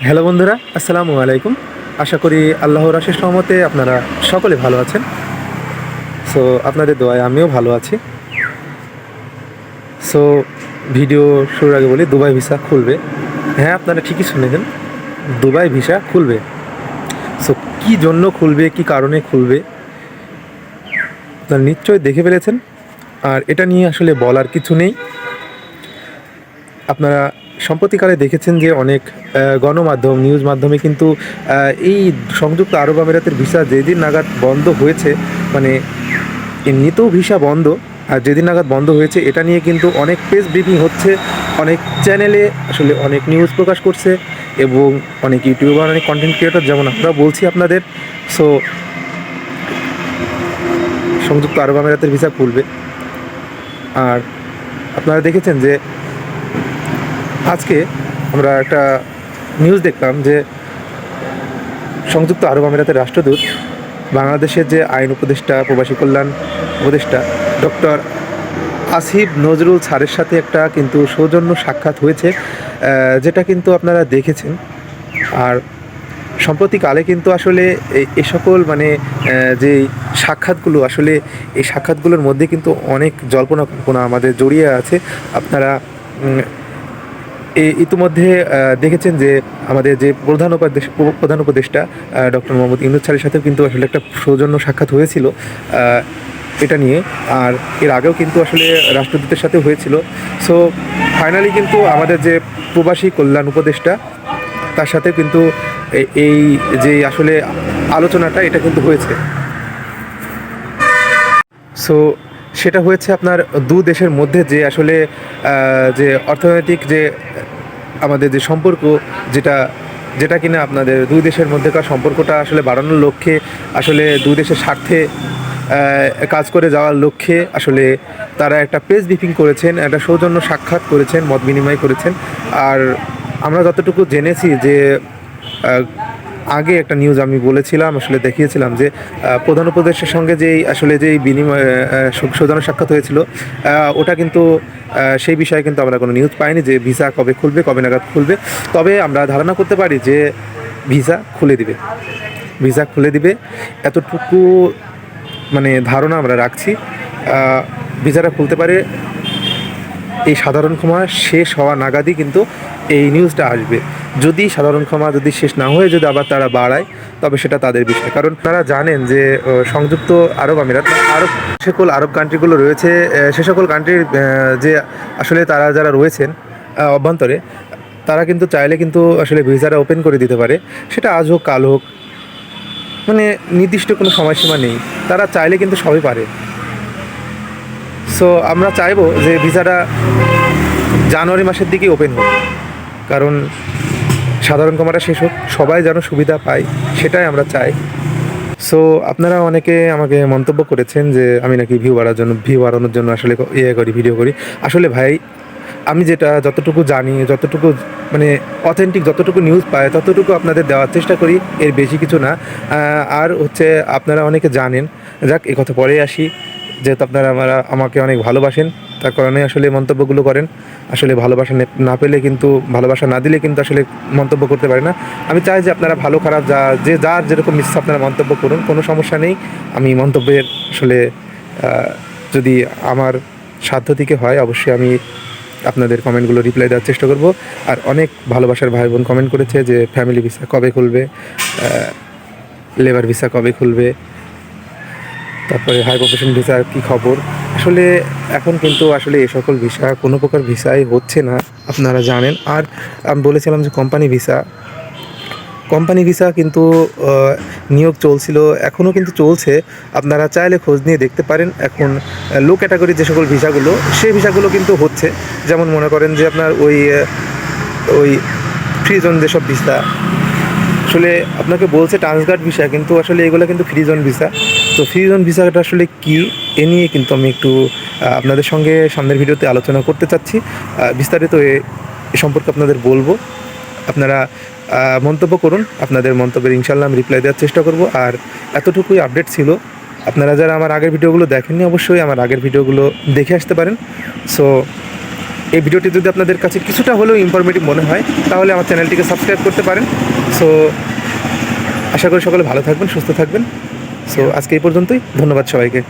Hello বন্ধুরা, আসসালামু আলাইকুম। আশা করি আল্লাহর অশেষ রহমতে আপনারা সকলে ভালো আছেন। সো আপনাদের দোয়ায় আমিও ভালো আছি। সো ভিডিও শুরুর আগে বলি, দুবাই ভিসা খুলবে। হ্যাঁ, আপনারা ঠিকই শুনেছেন, দুবাই ভিসা খুলবে। সো কী জন্য খুলবে, কী কারণে খুলবে আপনারা নিশ্চয়ই দেখে ফেলেছেন। আর এটা নিয়ে আসলে বলার কিছু নেই। আপনারা সম্প্রতিকালে দেখেছেন যে অনেক গণমাধ্যম, নিউজ মাধ্যমে কিন্তু এই সংযুক্ত আরব আমিরাতের ভিসা যেদিন নাগাদ বন্ধ হয়েছে, মানে এমনিতেও ভিসা বন্ধ, আর যেদিন নাগাদ বন্ধ হয়েছে এটা নিয়ে কিন্তু অনেক প্রেস ব্রিফিং হচ্ছে, অনেক চ্যানেলে আসলে অনেক নিউজ প্রকাশ করছে, এবং অনেক ইউটিউবার, অনেক কন্টেন্ট ক্রিয়েটর, যেমন আমরা বলছি আপনাদের। সো সংযুক্ত আরব আমিরাতের ভিসা খুলবে। আর আপনারা দেখেছেন যে আজকে আমরা একটা নিউজ দেখলাম যে সংযুক্ত আরব আমিরাতের রাষ্ট্রদূত, বাংলাদেশের যে আইন উপদেষ্টা, প্রবাসী কল্যাণ উপদেষ্টা ডক্টর আসিফ নজরুল স্যারের সাথে একটা কিন্তু সৌজন্য সাক্ষাৎ হয়েছে, যেটা কিন্তু আপনারা দেখেছেন। আর সম্প্রতিকালে কিন্তু আসলে এই সকল মানে যে সাক্ষাৎগুলো, আসলে এই সাক্ষাৎগুলোর মধ্যে কিন্তু অনেক জল্পনা কল্পনা আমাদের জড়িয়ে আছে। আপনারা ইতিমধ্যে দেখেছেন যে আমাদের যে প্রধান উপদেষ্টা ডক্টর মোহাম্মদ ইউনূস স্যারের সাথেও কিন্তু আসলে একটা সৌজন্য সাক্ষাৎ হয়েছিল এটা নিয়ে। আর এর আগেও কিন্তু আসলে রাষ্ট্রদূতের সাথে হয়েছিল। সো ফাইনালি কিন্তু আমাদের যে প্রবাসী কল্যাণ উপদেষ্টা, তার সাথে কিন্তু এই যে আসলে আলোচনাটা, এটা কিন্তু হয়েছে। সো সেটা হয়েছে আপনার দু দেশের মধ্যে যে আসলে যে অর্থনৈতিক যে আমাদের যে সম্পর্ক, যেটা যেটা কিনা আপনাদের দুই দেশের মধ্যেকার সম্পর্কটা আসলে বাড়ানোর লক্ষ্যে, আসলে দুই দেশের স্বার্থে কাজ করে যাওয়ার লক্ষ্যে আসলে তারা একটা প্রেস ব্রিফিং করেছেন, একটা সৌজন্য সাক্ষাৎ করেছেন, মত বিনিময় করেছেন। আর আমরা যতটুকু জেনেছি যে আগে একটা নিউজ আমি বলেছিলাম, আসলে দেখিয়েছিলাম যে প্রধান উপদেষ্টার সঙ্গে যেই বিনিময় সৌজন্য সাক্ষাৎ হয়েছিল, ওটা কিন্তু সেই বিষয়ে কিন্তু আমরা কোনো নিউজ পাইনি যে ভিসা কবে খুলবে, কবে নাগাদ খুলবে। তবে আমরা ধারণা করতে পারি যে ভিসা খুলে দিবে, ভিসা খুলে দিবে, এতটুকু মানে ধারণা আমরা রাখছি। ভিসাটা খুলতে পারে এই সাধারণ ক্ষমা শেষ হওয়া নাগাদই কিন্তু এই নিউজটা আসবে। যদি সাধারণ ক্ষমা যদি শেষ না হয়ে যদি আবার তারা বাড়ায়, তবে সেটা তাদের বিষয়। কারণ তারা জানেন যে সংযুক্ত আরব আমিরাত, আরব সকল আরব কান্ট্রিগুলো রয়েছে, সে সকল কান্ট্রির যে আসলে তারা যারা রয়েছেন অভ্যন্তরে, তারা কিন্তু চাইলে কিন্তু আসলে ভিসাটা ওপেন করে দিতে পারে। সেটা আজ হোক কাল হোক, মানে নির্দিষ্ট কোনো সময়সীমা নেই, তারা চাইলে কিন্তু সবই পারে। সো আমরা চাইবো যে ভিসাটা জানুয়ারি মাসের দিকে ওপেন হোক, কারণ সাধারণ ক্ষমাটা শেষ হোক, সবাই যেন সুবিধা পায়, সেটাই আমরা চাই। সো আপনারা অনেকে আমাকে মন্তব্য করেছেন যে আমি নাকি ভিউ বাড়ানোর জন্য আসলে ভিডিও করি। আসলে ভাই, আমি যতটুকু জানি, যতটুকু মানে অথেন্টিক, যতটুকু নিউজ পাই, ততটুকু আপনাদের দেওয়ার চেষ্টা করি, এর বেশি কিছু না। আর হচ্ছে আপনারা অনেকে জানেন, যাক এ কথা পরে আসি, যেহেতু আপনারা আমাকে অনেক ভালোবাসেন, তার কারণে আসলে মন্তব্যগুলো করেন। আসলে ভালোবাসা না পেলে কিন্তু, ভালোবাসা না দিলে কিন্তু আসলে মন্তব্য করতে পারে না। আমি চাই যে আপনারা ভালো খারাপ যার যেরকম ইচ্ছা আপনারা মন্তব্য করুন, কোনো সমস্যা নেই। আমি মন্তব্যের আসলে যদি আমার সাধ্য থেকে হয়, অবশ্যই আমি আপনাদের কমেন্টগুলো রিপ্লাই দেওয়ার চেষ্টা করব। আর অনেক ভালোবাসার ভাই বোন কমেন্ট করেছে যে ফ্যামিলি ভিসা কবে খুলবে, লেবার ভিসা কবে খুলবে, তারপরে হাই প্রফেশন ভিসার কী খবর। আসলে এখন কিন্তু আসলে এই সকল ভিসা, কোনো প্রকার ভিসাই হচ্ছে না, আপনারা জানেন। আর আমি বলেছিলাম যে কোম্পানি ভিসা কিন্তু নিয়োগ চলছিল, এখনও কিন্তু চলছে। আপনারা চাইলে খোঁজ নিয়ে দেখতে পারেন। এখন লো ক্যাটাগরির যে সকল ভিসাগুলো, সেই ভিসাগুলো কিন্তু হচ্ছে। যেমন মনে করেন যে আপনার ওই ফ্রি জোন যেসব ভিসা, আসলে আপনাকে বলছে ট্রান্সগার্ড ভিসা, কিন্তু আসলে এগুলো কিন্তু ফ্রি জোন ভিসা। তো ফ্রি জোন ভিসাটা আসলে কী, এ নিয়ে কিন্তু আমি একটু আপনাদের সঙ্গে সামনের ভিডিওতে আলোচনা করতে চাচ্ছি। বিস্তারিত এ সম্পর্কে আপনাদের বলবো। আপনারা মন্তব্য করুন, আপনাদের মন্তব্যের ইনশাল্লাহ আমি রিপ্লাই দেওয়ার চেষ্টা করব। আর এতটুকুই আপডেট ছিল। আপনারা যারা আমার আগের ভিডিওগুলো দেখেননি, অবশ্যই আমার আগের ভিডিওগুলো দেখে আসতে পারেন। সো এই ভিডিওটি যদি আপনাদের কাছে কিছুটা হলেও ইনফরমেটিভ মনে হয় তাহলে আমার চ্যানেলটিকে সাবস্ক্রাইব করতে পারেন। সো আশা করি সকলে ভালো থাকবেন, সুস্থ থাকবেন। সো আজকে এই পর্যন্তই, ধন্যবাদ সবাইকে।